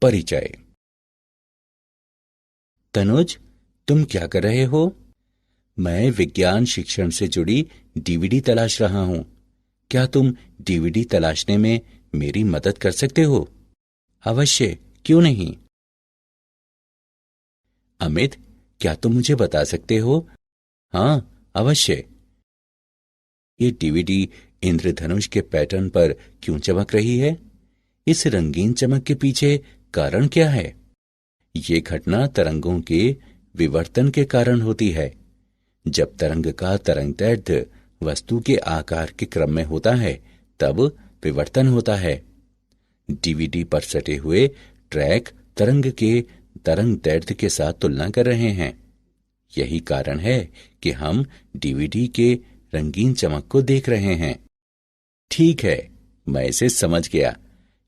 परिचय। तनुज, तुम क्या कर रहे हो? मैं विज्ञान शिक्षण से जुड़ी डीवीडी तलाश रहा हूं। क्या तुम डीवीडी तलाशने में मेरी मदद कर सकते हो? अवश्य, क्यों नहीं। अमित, क्या तुम मुझे बता सकते हो? हाँ, अवश्य। ये डीवीडी इंद्रधनुष के पैटर्न पर क्यों चमक रही है? इस रंगीन चमक के पीछे कारण क्या है? ये घटना तरंगों के विवर्तन के कारण होती है। जब तरंग का तरंगदैर्ध्य वस्तु के आकार के क्रम में होता है, तब विवर्तन होता है। डीवीडी पर सटे हुए ट्रैक तरंग के तरंगदैर्ध्य के साथ तुलना कर रहे हैं। यही कारण है कि हम डीवीडी के रंगीन चमक को देख रहे हैं। ठीक है, मैं इसे समझ गया।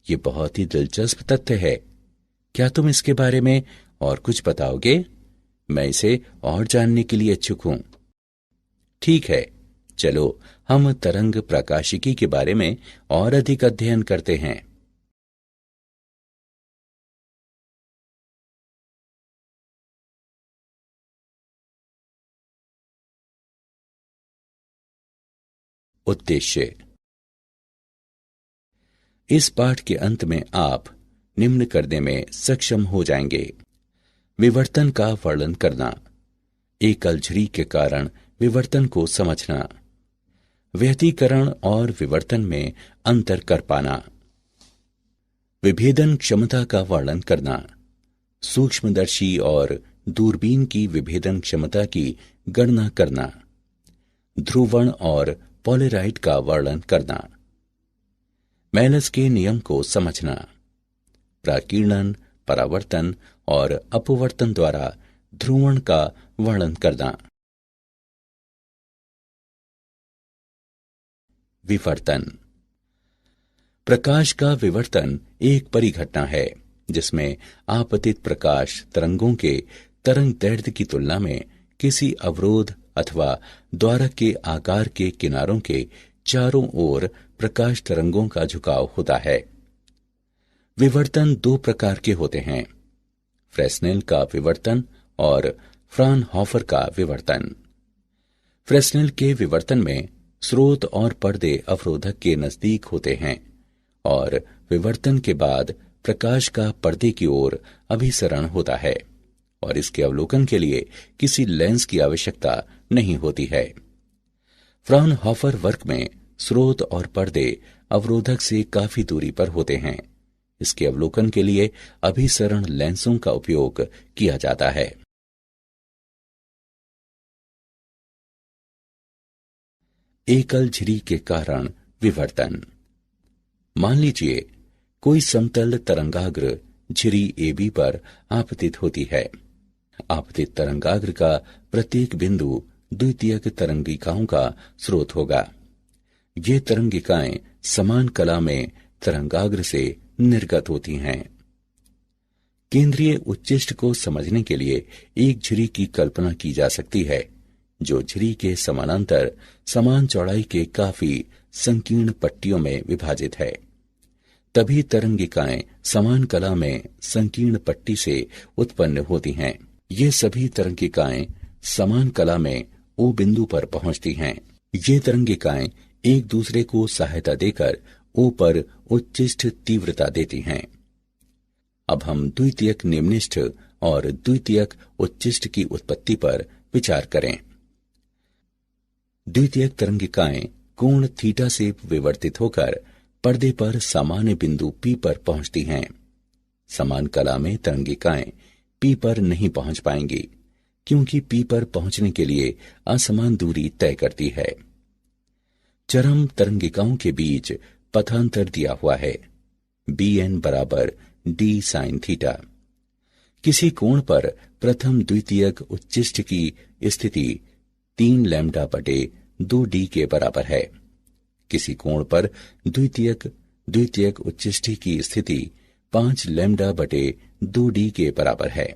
ये बहुत ही दिलचस्प तथ्य है। क्या तुम इसके बारे में और कुछ बताओगे? मैं इसे और जानने के लिए इच्छुक हूं। ठीक है, चलो हम तरंग प्रकाशिकी के बारे में और अधिक अध्ययन करते हैं। उद्देश्य। इस पाठ के अंत में आप निम्न करने में सक्षम हो जाएंगे। विवर्तन का वर्णन करना, एकल झिरी के कारण विवर्तन को समझना, व्यतिकरण और विवर्तन में अंतर कर पाना, विभेदन क्षमता का वर्णन करना, सूक्ष्मदर्शी और दूरबीन की विभेदन क्षमता की गणना करना, ध्रुवण और पोलेराइड का वर्णन करना, मेलस के नियम को समझना, प्राकीर्णन, परावर्तन और अपवर्तन द्वारा ध्रुवण का वर्णन करना। विवर्तन। प्रकाश का विवर्तन एक परिघटना है जिसमें आपतित प्रकाश तरंगों के तरंगदैर्ध्य की तुलना में किसी अवरोध अथवा द्वारक के आकार के किनारों के चारों ओर प्रकाश तरंगों का झुकाव होता है। विवर्तन दो प्रकार के होते हैं, फ्रेस्नेल का विवर्तन और फ्राउनहोफर का विवर्तन। फ्रेस्नेल के विवर्तन में स्रोत और पर्दे अवरोधक के नजदीक होते हैं और विवर्तन के बाद प्रकाश का पर्दे की ओर अभिसरण होता है और इसके अवलोकन के लिए किसी लेंस की आवश्यकता नहीं होती है। फ्राउनहोफर वर्क में स्रोत और पर्दे अवरोधक से काफी दूरी पर होते हैं। इसके अवलोकन के लिए अभिसरण लेंसों का उपयोग किया जाता है। एकल झिरी के कारण विवर्तन। मान लीजिए कोई समतल तरंगाग्र झिरी AB पर आपतित होती है। आपतित तरंगाग्र का प्रत्येक बिंदु द्वितीयक तरंगिकाओं का स्रोत होगा। ये तरंगिकाएं समान कला में तरंगाग्र से निर्गत होती हैं। केंद्रीय उच्चिष्ट को समझने के लिए एक झिरी की कल्पना की जा सकती है जो झिरी के समानांतर समान चौड़ाई के काफी संकीर्ण पट्टियों में विभाजित है। तभी तरंगिकाएं समान कला में संकीर्ण पट्टी से उत्पन्न होती हैं। ये सभी तरंगिकाएं समान कला में O बिंदु पर पहुंचती हैं। ये तरंगिकाएं एक दूसरे को सहायता देकर O पर उच्चिष्ट तीव्रता देती हैं। अब हम द्वितीयक निम्निष्ठ और द्वितीयक उच्चिष्ट की उत्पत्ति पर विचार करें। द्वितीयक तरंगिकाएं कोण थीटा से विवर्तित होकर पर्दे पर सामान्य बिंदु P पर पहुंचती हैं। समान कला में तरंगिकाएं P पर नहीं पहुंच पाएंगी क्योंकि P पर पहुंचने के लिए असमान दूरी तय करती है। चरम तरंगिकाओं के बीच पथांतर दिया हुआ है, Bn बराबर D sin थीटा। किसी कोण पर प्रथम द्वितीयक उच्चिष्ट की स्थिति 3 लैम्डा बटे 2D के बराबर है। किसी कोण पर द्वितीयक उच्चिष्टि की स्थिति 5 लैम्डा बटे 2D के बराबर है।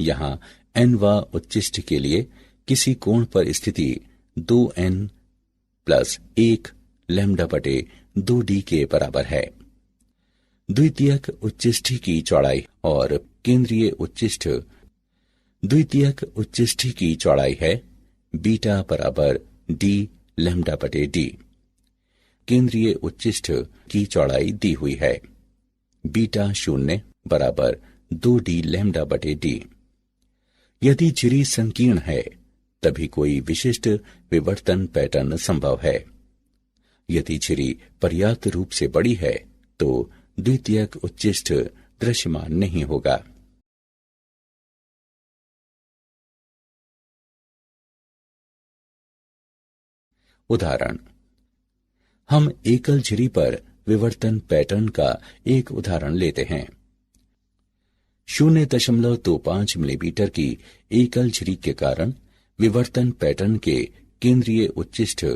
यहाँ nवा उच्चिष्ट के लिए किसी कोण पर स्थिति 2n + 1 लैम्डा बटे 2D के बराबर है। द्वितीयक उच्चिष्टि की चौड़ाई और केंद्रीय उच्चिष्ट द्वितीयक उच्चिष्टि की चौड़ाई है बीटा बराबर डी लैम्डा बटे डी। केंद्रीय उच्चिष्ट की चौड़ाई दी हुई है बीटा शून्य बराबर 2d लैम्डा बटे डी। यदि झिरी संकीर्ण है तभी कोई विशिष्ट विवर्तन पैटर्न संभव है। यदि झिरी पर्याप्त रूप से बड़ी है तो द्वितीयक उच्चिष्ट दृश्यमान नहीं होगा। उदाहरण, हम एकल झिरी पर विवर्तन पैटर्न का एक उदाहरण लेते हैं। 0.25 मिलीमीटर की एकल झिरी के कारण विवर्तन पैटर्न के केंद्रीय उच्चिष्ट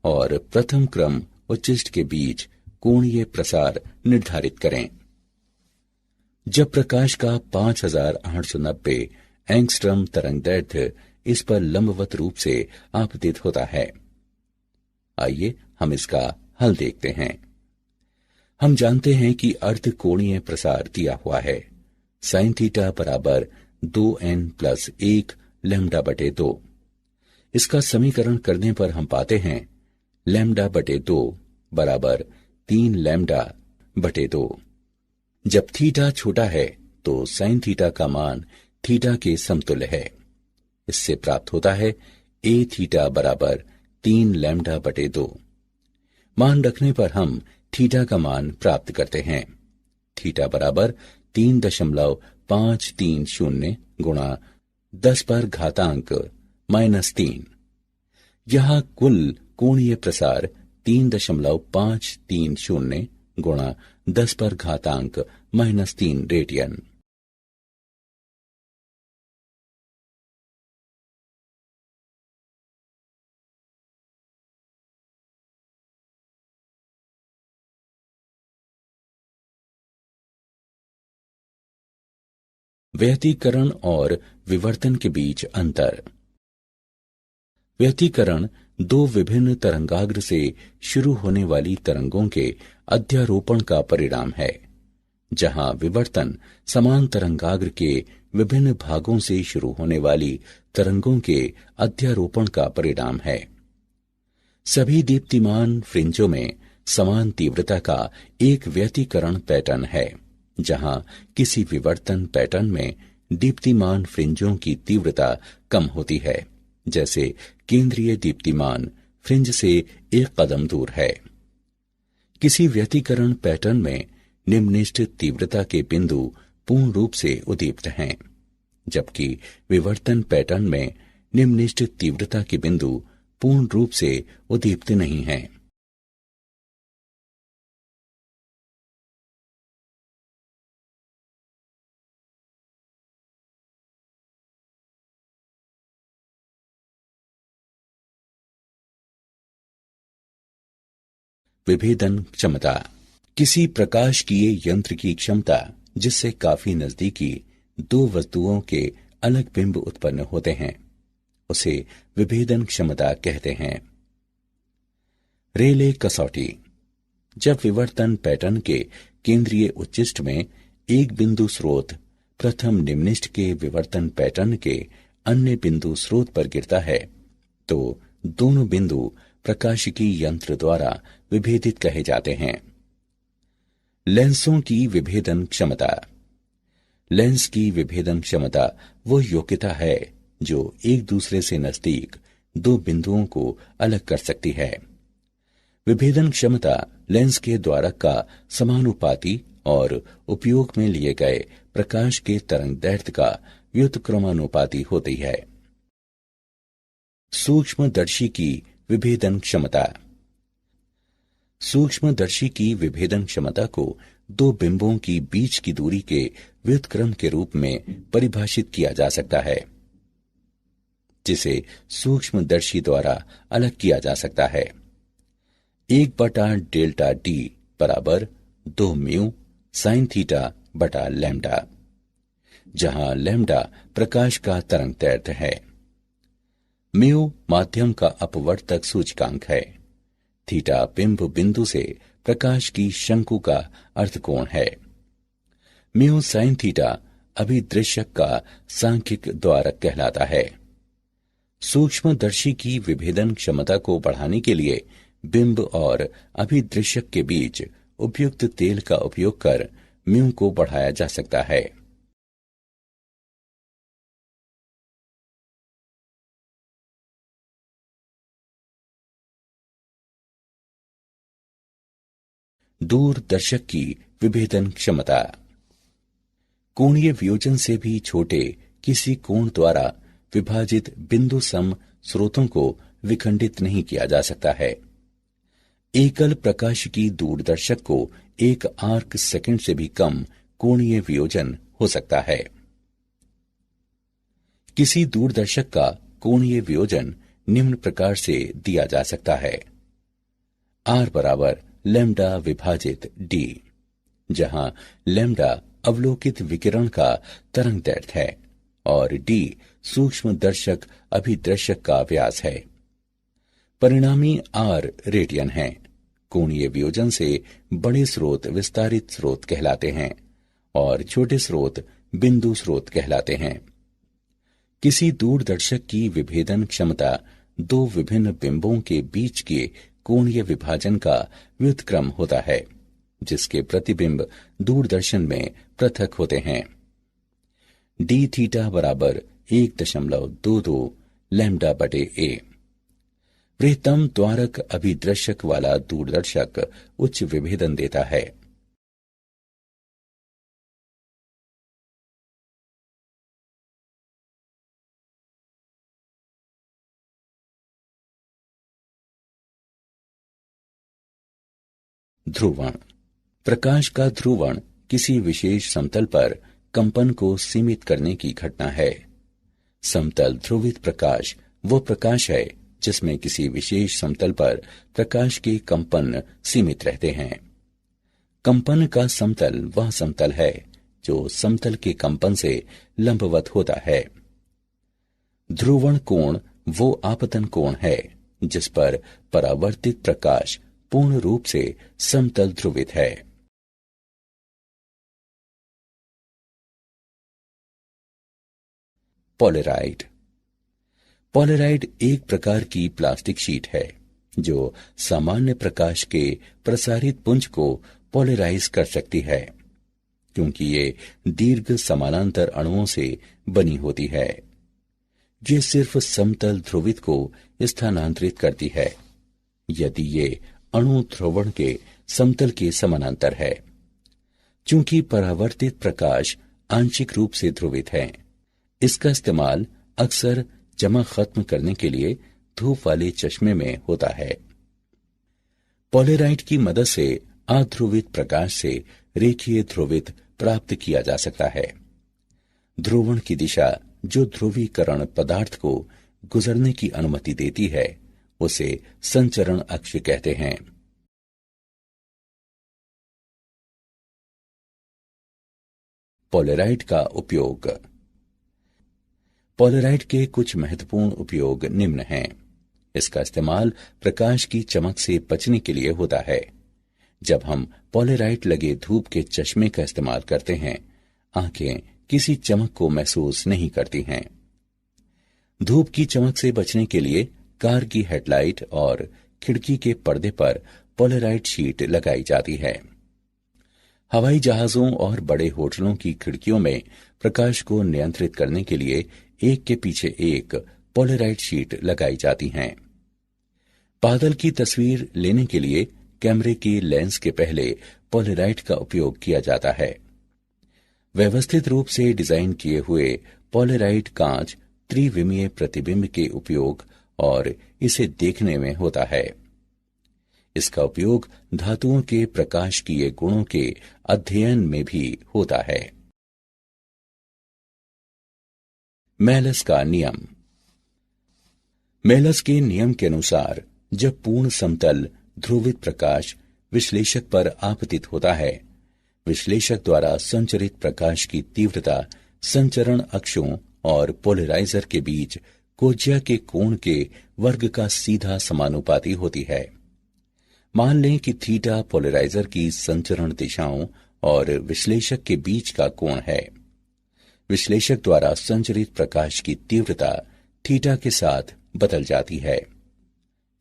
और प्रथम क्रम उच्चिष्ट के बीच कोणीय प्रसार निर्धारित करें। जब प्रकाश का 5890 एंगस्ट्रम तरंगदैर्घ्य इस पर लंबवत रूप से आपतित होता है। आइए हम इसका हल देखते हैं। हम जानते हैं कि अर्ध कोणीय प्रसार दिया हुआ है sin थीटा बराबर 2n+1 लैम्डा बटे 2। इसका समीकरण करने पर हम पाते हैं लैम्डा बटे 2 बराबर 3 लैम्डा बटे 2। जब थीटा छोटा है तो sin थीटा का मान थीटा के समतुल्य है। इससे प्राप्त होता है a थीटा बराबर 3 लैम्डा बटे 2। मान रखने पर हम थीटा का मान प्राप्त करते हैं। थीटा बराबर 3.530 गुणा 10⁻³ यहाँ कुल कोणीय प्रसार 3.530 गुणा 10⁻³ रेडियन। व्यतिकरण और विवर्तन के बीच अंतर। व्यतिकरण दो विभिन्न तरंगाग्र से शुरू होने वाली तरंगों के अध्यारोपण का परिणाम है, जहां विवर्तन समान तरंगाग्र के विभिन्न भागों से शुरू होने वाली तरंगों के अध्यारोपण का परिणाम है। सभी दीप्तिमान फ्रिंजों में समान तीव्रता का एक व्यतिकरण पैटर्न है, जहां किसी विवर्तन पैटर्न में दीप्तिमान फ्रिंजों की तीव्रता कम होती है, जैसे केंद्रीय दीप्तिमान फ्रिंज से एक कदम दूर है। किसी व्यतिकरण पैटर्न में निम्नलिखित तीव्रता के बिंदु पूर्ण रूप से उद्दीप्त हैं, जबकि विवर्तन पैटर्न में निम्नलिखित तीव्रता के बिंदु पूर्ण रूप से उद्दीप्त नहीं हैं। विभेदन क्षमता। किसी प्रकाशकीय यंत्र की क्षमता जिससे काफी नजदीकी दो वस्तुओं के अलग बिंब उत्पन्न होते हैं, उसे विभेदन क्षमता कहते हैं। रेले कसौटी। जब विवर्तन पैटर्न के केंद्रीय उच्चिष्ट में एक बिंदु स्रोत प्रथम निम्निष्ट के विवर्तन पैटर्न के अन्य बिंदु स्रोत पर गिरता है, तो दोनों बिंदु प्रकाशिकी यंत्र द्वारा विभेदित कहे जाते हैं। लेंसों की विभेदन क्षमता। लेंस की विभेदन क्षमता वो योग्यता है जो एक दूसरे से नजदीक दो बिंदुओं को अलग कर सकती है। विभेदन क्षमता लेंस के द्वारक का समानुपाती और उपयोग में लिए गए प्रकाश के तरंगदैर्घ्य का व्युत्क्रमानुपाती होती है। सूक्ष्मदर्शी की विभेदन क्षमता। सूक्ष्मदर्शी की विभेदन क्षमता को दो बिंबों की बीच की दूरी के व्युत्क्रम के रूप में परिभाषित किया जा सकता है, जिसे सूक्ष्मदर्शी द्वारा अलग किया जा सकता है। 1/Δd बराबर 2 म्यू sin थीटा बटा लैम्डा, जहां लैम्डा प्रकाश का तरंगदैर्घ्य है। म्यू माध्यम का अपवर्तक सूचकांक है। थीटा बिंब बिंदु से प्रकाश की शंकु का अर्थकोण है। म्यू साइन थीटा अभिदृश्यक का सांख्यिक द्वारक कहलाता है। सूक्ष्मदर्शी की विभेदन क्षमता को बढ़ाने के लिए बिंब और अभिदृश्यक के बीच उपयुक्त तेल का उपयोग कर म्यू को बढ़ाया जा सकता है। दूरदर्शक की विभेदन क्षमता। कोणीय वियोजन से भी छोटे किसी कोण द्वारा विभाजित बिंदु सम स्रोतों को विखंडित नहीं किया जा सकता है। एकल प्रकाश की दूरदर्शक को 1 आर्क सेकंड से भी कम कोणीय वियोजन हो सकता है। किसी दूरदर्शक का कोणीय वियोजन निम्न प्रकार से दिया जा सकता है। R बराबर लैम्डा विभाजित d, जहां लैम्डा अवलोकित विकिरण का तरंग दैर्घ्य है और d सूक्ष्मदर्शक अभिदृश्यक का व्यास है। परिणामी R रेडियन है। कोणीय वियोजन से बड़े स्रोत विस्तारित स्रोत कहलाते हैं और छोटे स्रोत बिंदु स्रोत कहलाते हैं। किसी दूरदर्शक की विभेदन क्षमता दो विभिन्न बिंबों के बीच के कोणीय विभाजन का व्युत्क्रम होता है, जिसके प्रतिबिंब दूरदर्शन में पृथक होते हैं। डी थीटा बराबर 1.22 लैम्डा बटे a। वृहत्तम द्वारक अभिदृश्यक वाला दूरदर्शक उच्च विभेदन देता है। ध्रुवण। प्रकाश का ध्रुवण किसी विशेष समतल पर कंपन को सीमित करने की घटना है। समतल ध्रुवित प्रकाश वो प्रकाश है जिसमें किसी विशेष समतल पर प्रकाश के कंपन सीमित रहते हैं। कंपन का समतल वह समतल है जो समतल के कंपन से लंबवत होता है। ध्रुवण कोण वो आपतन कोण है जिस पर परावर्तित प्रकाश पूर्ण रूप से समतल ध्रुवित है। पोलेराइड। पोलेराइड एक प्रकार की प्लास्टिक शीट है जो सामान्य प्रकाश के प्रसारित पुंज को पोलराइज कर सकती है, क्योंकि ये दीर्घ समानांतर अणुओं से बनी होती है। ये सिर्फ समतल ध्रुवित को स्थानांतरित करती है यदि ये अणु ध्रुवण के समतल के समानांतर है। चूंकि परावर्तित प्रकाश आंशिक रूप से ध्रुवित है, इसका इस्तेमाल अक्सर चमक खत्म करने के लिए धूप वाले चश्मे में होता है। पोलेराइड की मदद से अध्रुवित प्रकाश से रेखीय ध्रुवित प्राप्त किया जा सकता है। ध्रुवण की दिशा जो ध्रुवीकरण पदार्थ को गुजरने की अनुमति देती है उसे संचरण अक्ष कहते हैं। पोलेराइड का उपयोग। पोलेराइड के कुछ महत्वपूर्ण उपयोग निम्न हैं। इसका इस्तेमाल प्रकाश की चमक से बचने के लिए होता है। जब हम पोलेराइड लगे धूप के चश्मे का इस्तेमाल करते हैं, आंखें किसी चमक को महसूस नहीं करती हैं। धूप की चमक से बचने के लिए कार की हेडलाइट और खिड़की के पर्दे पर पोलेराइड शीट लगाई जाती है। हवाई जहाजों और बड़े होटलों की खिड़कियों में प्रकाश को नियंत्रित करने के लिए एक के पीछे एक पोलेराइड शीट लगाई जाती हैं। बादल की तस्वीर लेने के लिए कैमरे के लेंस के पहले पोलेराइड का उपयोग किया जाता है। व्यवस्थित रूप से डिजाइन किए हुए पोलेराइड कांच त्रिविमीय प्रतिबिंब के उपयोग और इसे देखने में होता है। इसका उपयोग धातुओं के प्रकाशकीय गुणों के अध्ययन में भी होता है। मेलस का नियम। मेलस के नियम के अनुसार जब पूर्ण समतल ध्रुवित प्रकाश विश्लेषक पर आपतित होता है, विश्लेषक द्वारा संचरित प्रकाश की तीव्रता संचरण अक्षों और पोलराइजर के बीच कोज्या के कोण के वर्ग का सीधा समानुपाती होती है। मान लें कि थीटा पोलराइजर की संचरण दिशाओं और विश्लेषक के बीच का कोण है। विश्लेषक द्वारा संचरित प्रकाश की तीव्रता थीटा के साथ बदल जाती है।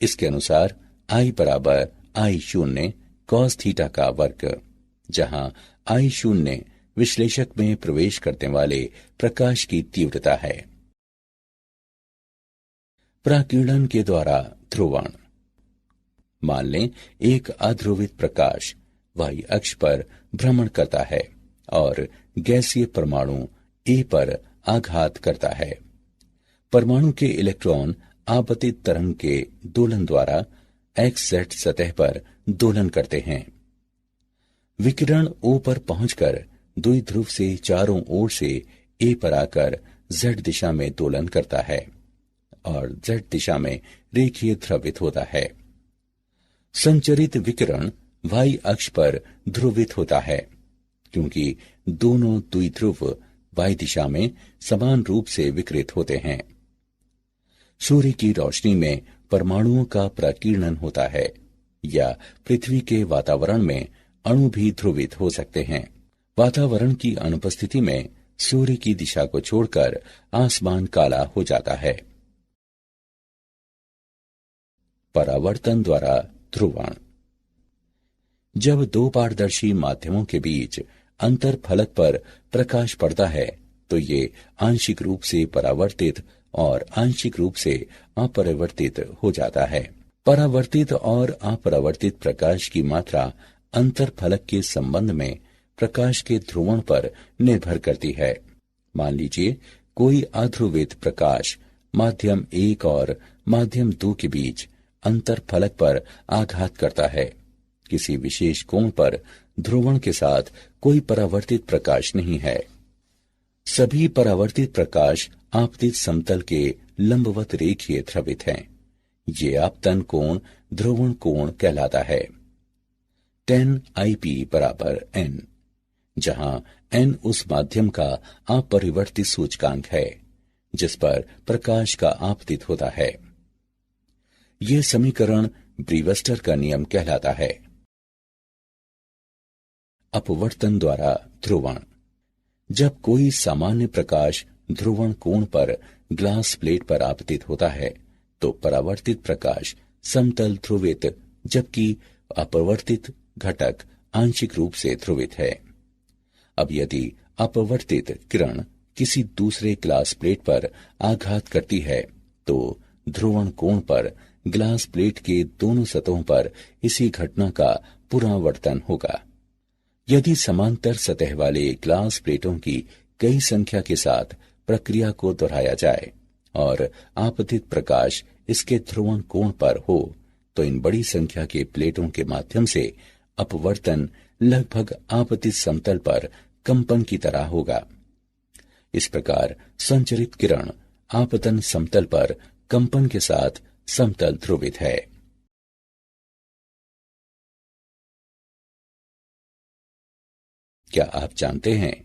इसके अनुसार I बराबर I0 cos थीटा का वर्ग, जहां I0 विश्लेषक में प्रवेश करने वाले प्रकाश की तीव्रता है। प्रकीर्णन के द्वारा ध्रुवण। मान लें एक अध्रुवित प्रकाश y अक्ष पर भ्रमण करता है और गैसीय परमाणु A पर आघात करता है। परमाणु के इलेक्ट्रॉन आपतित तरंग के दोलन द्वारा XZ सतह पर दोलन करते हैं। विकिरण O पर पहुंचकर द्विध्रुव से चारों ओर से A पर आकर Z दिशा में दोलन करता है और Z दिशा में रेखीय ध्रुवित होता है। संचरित विकिरण Y अक्ष पर ध्रुवित होता है, क्योंकि दोनों द्विध्रुव Y दिशा में समान रूप से विकिरित होते हैं। सूर्य की रोशनी में परमाणुओं का प्रकीर्णन होता है, या पृथ्वी के वातावरण में अणु भी ध्रुवित हो सकते हैं। वातावरण की अनुपस्थिति में सूर्य की दिशा को छोड़कर आसमान काला हो जाता है। परावर्तन द्वारा ध्रुवण। जब दो पारदर्शी माध्यमों के बीच अंतर फलक पर प्रकाश पड़ता है तो ये आंशिक रूप से परावर्तित और आंशिक रूप से अपरिवर्तित हो जाता है। परावर्तित और अपरावर्तित प्रकाश की मात्रा अंतर फलक के संबंध में प्रकाश के ध्रुवण पर निर्भर करती है। मान लीजिए कोई अध्रुवित प्रकाश माध्यम 1 और माध्यम 2 के बीच अंतर फलक पर आघात करता है। किसी विशेष कोण पर ध्रुवण के साथ कोई परावर्तित प्रकाश नहीं है। सभी परावर्तित प्रकाश आपतित समतल के लंबवत रेखीय ध्रुवित हैं। ये आपतन कोण ध्रुवण कोण कहलाता है। tan IP बराबर n, जहां n उस माध्यम का अपरिवर्तित सूचकांक है जिस पर प्रकाश का आपतित होता है। यह समीकरण ब्रीवस्टर का नियम कहलाता है। अपवर्तन द्वारा ध्रुवण। जब कोई सामान्य प्रकाश ध्रुवण कोण पर ग्लास प्लेट पर आपतित होता है तो परावर्तित प्रकाश समतल ध्रुवित, जबकि अपवर्तित घटक आंशिक रूप से ध्रुवित है। अब यदि अपवर्तित किरण किसी दूसरे ग्लास प्लेट पर आघात करती है तो ध्रुवण कोण पर ग्लास प्लेट के दोनों सतहों पर इसी घटना का पुनरावर्तन होगा। यदि समांतर सतह वाले ग्लास प्लेटों की कई संख्या के साथ प्रक्रिया को दोहराया जाए और आपतित प्रकाश इसके ध्रुवण कोण पर हो तो इन बड़ी संख्या के प्लेटों के माध्यम से अपवर्तन लगभग आपतित समतल पर कंपन की तरह होगा। इस प्रकार संचरित किरण आपतन समतल पर कंपन के साथ समतल ध्रुवित है। क्या आप जानते हैं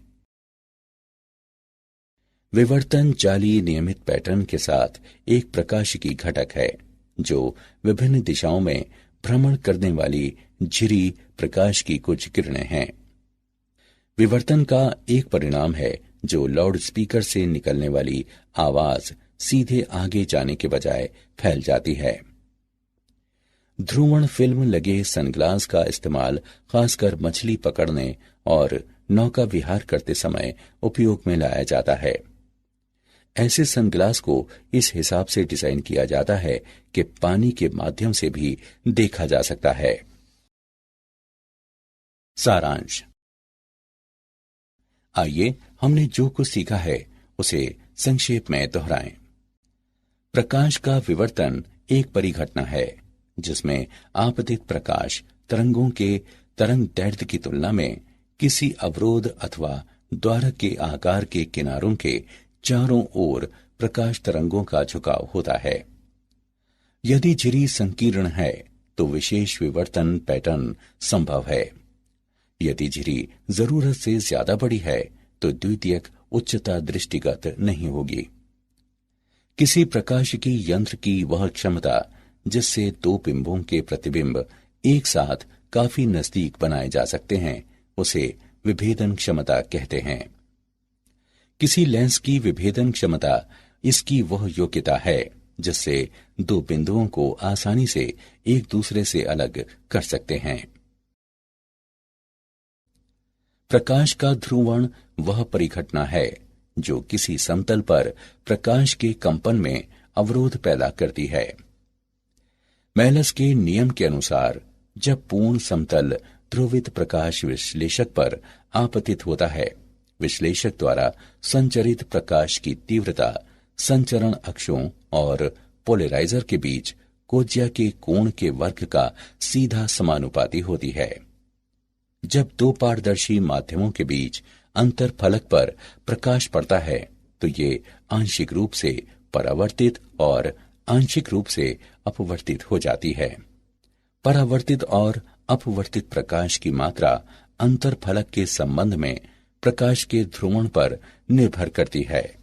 विवर्तन जाली नियमित पैटर्न के साथ एक प्रकाशिकी घटक है जो विभिन्न दिशाओं में भ्रमण करने वाली झिरी प्रकाश की कुछ किरणें हैं। विवर्तन का एक परिणाम है जो लाउड स्पीकर से निकलने वाली आवाज सीधे आगे जाने के बजाय फैल जाती है। ध्रुवण फिल्म लगे सनग्लास का इस्तेमाल खासकर मछली पकड़ने और नौका विहार करते समय उपयोग में लाया जाता है। ऐसे सनग्लास को इस हिसाब से डिजाइन किया जाता है कि पानी के माध्यम से भी देखा जा सकता है। सारांश। आइए हमने जो कुछ सीखा है उसे संक्षेप में दोहराएं। प्रकाश का विवर्तन एक परिघटना है जिसमें आपतित प्रकाश तरंगों के तरंग दैर्ध्य की तुलना में किसी अवरोध अथवा द्वारक के आकार के किनारों के चारों ओर प्रकाश तरंगों का झुकाव होता है। यदि झिरी संकीर्ण है तो विशेष विवर्तन पैटर्न संभव है। यदि झिरी जरूरत से ज्यादा बड़ी है तो द्वितीयक उच्चता दृष्टिगत नहीं होगी। किसी प्रकाशिकी यंत्र की वह क्षमता जिससे दो बिंबों के प्रतिबिंब एक साथ काफी नजदीक बनाए जा सकते हैं उसे विभेदन क्षमता कहते हैं। किसी लेंस की विभेदन क्षमता इसकी वह योग्यता है जिससे दो बिंदुओं को आसानी से एक दूसरे से अलग कर सकते हैं। प्रकाश का ध्रुवण वह परिघटना है जो किसी समतल पर प्रकाश के कंपन में अवरोध पैदा करती है। मेलस के नियम के अनुसार जब पूर्ण समतल ध्रुवित प्रकाश विश्लेषक पर आपतित होता है, विश्लेषक द्वारा संचरित प्रकाश की तीव्रता संचरण अक्षों और पोलराइजर के बीच कोज्या के कोण के वर्ग का सीधा समानुपाती होती है। जब दो पारदर्शी माध्यमों के बीच अंतर फलक पर प्रकाश पड़ता है तो ये आंशिक रूप से परावर्तित और आंशिक रूप से अपवर्तित हो जाती है। परावर्तित और अपवर्तित प्रकाश की मात्रा अंतर फलक के संबंध में प्रकाश के ध्रुवण पर निर्भर करती है।